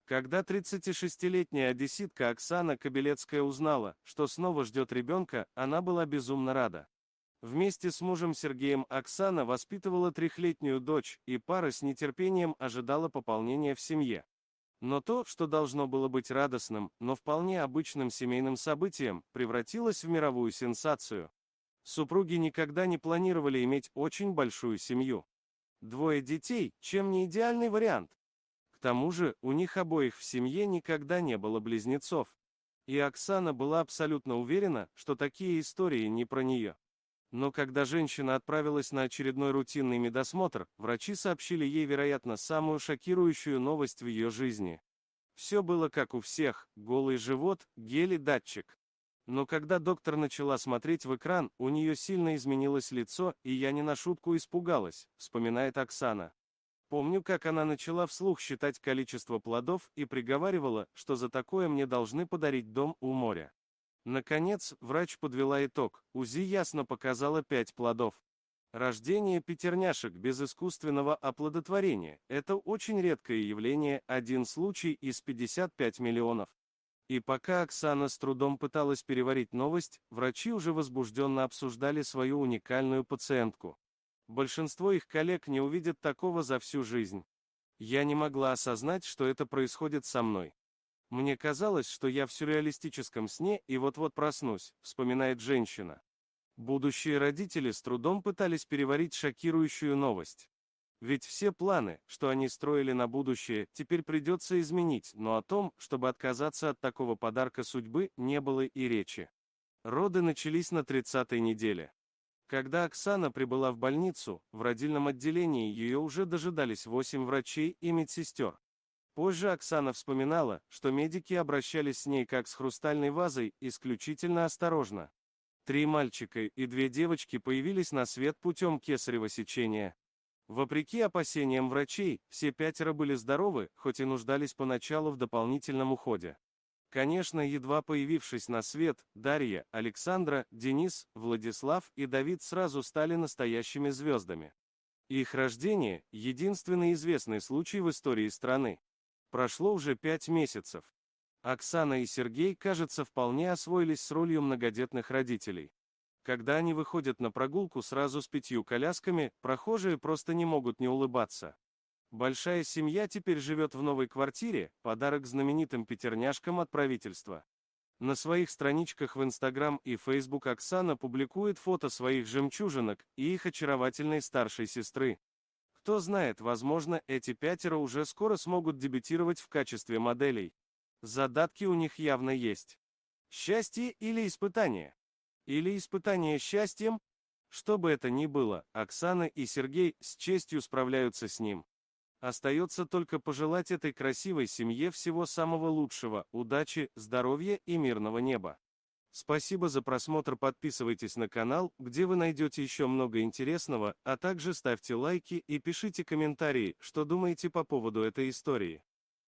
Когда 36-летняя одесситка Оксана Кобелецкая узнала, что снова ждет ребенка, она была безумно рада. Вместе с мужем Сергеем Оксана воспитывала трехлетнюю дочь, и пара с нетерпением ожидала пополнения в семье. Но то, что должно было быть радостным, но вполне обычным семейным событием, превратилось в мировую сенсацию. Супруги никогда не планировали иметь очень большую семью. Двое детей, чем не идеальный вариант. К тому же, у них обоих в семье никогда не было близнецов. И Оксана была абсолютно уверена, что такие истории не про нее. Но когда женщина отправилась на очередной рутинный медосмотр, врачи сообщили ей, вероятно, самую шокирующую новость в ее жизни. Все было как у всех: голый живот, гель и датчик. Но когда доктор начала смотреть в экран, у нее сильно изменилось лицо, и я не на шутку испугалась, вспоминает Оксана. Помню, как она начала вслух считать количество плодов и приговаривала, что за такое мне должны подарить дом у моря. Наконец, врач подвела итог. УЗИ ясно показало 5 плодов. Рождение пятерняшек без искусственного оплодотворения – это очень редкое явление, один случай из 55 миллионов. И пока Оксана с трудом пыталась переварить новость, врачи уже возбужденно обсуждали свою уникальную пациентку. Большинство их коллег не увидят такого за всю жизнь. Я не могла осознать, что это происходит со мной. Мне казалось, что я в сюрреалистическом сне и вот-вот проснусь, вспоминает женщина. Будущие родители с трудом пытались переварить шокирующую новость. Ведь все планы, что они строили на будущее, теперь придется изменить, но о том, чтобы отказаться от такого подарка судьбы, не было и речи. Роды начались на 30-й неделе. Когда Оксана прибыла в больницу, в родильном отделении ее уже дожидались 8 врачей и медсестер. Позже Оксана вспоминала, что медики обращались с ней как с хрустальной вазой, исключительно осторожно. 3 мальчика и 2 девочки появились на свет путем кесарево сечения. Вопреки опасениям врачей, все 5 были здоровы, хоть и нуждались поначалу в дополнительном уходе. Конечно, едва появившись на свет, Дарья, Александра, Денис, Владислав и Давид сразу стали настоящими звездами. Их рождение – единственный известный случай в истории страны. Прошло уже 5 месяцев. Оксана и Сергей, кажется, вполне освоились с ролью многодетных родителей. Когда они выходят на прогулку сразу с 5 колясками, прохожие просто не могут не улыбаться. Большая семья теперь живет в новой квартире, подарок знаменитым пятерняшкам от правительства. На своих страничках в Instagram и Facebook Оксана публикует фото своих жемчужинок и их очаровательной старшей сестры. Кто знает, возможно, эти 5 уже скоро смогут дебютировать в качестве моделей. Задатки у них явно есть. Счастье или испытание? Или испытание счастьем? Что бы это ни было, Оксана и Сергей с честью справляются с ним. Остается только пожелать этой красивой семье всего самого лучшего, удачи, здоровья и мирного неба. Спасибо за просмотр, подписывайтесь на канал, где вы найдете еще много интересного, а также ставьте лайки и пишите комментарии, что думаете по поводу этой истории.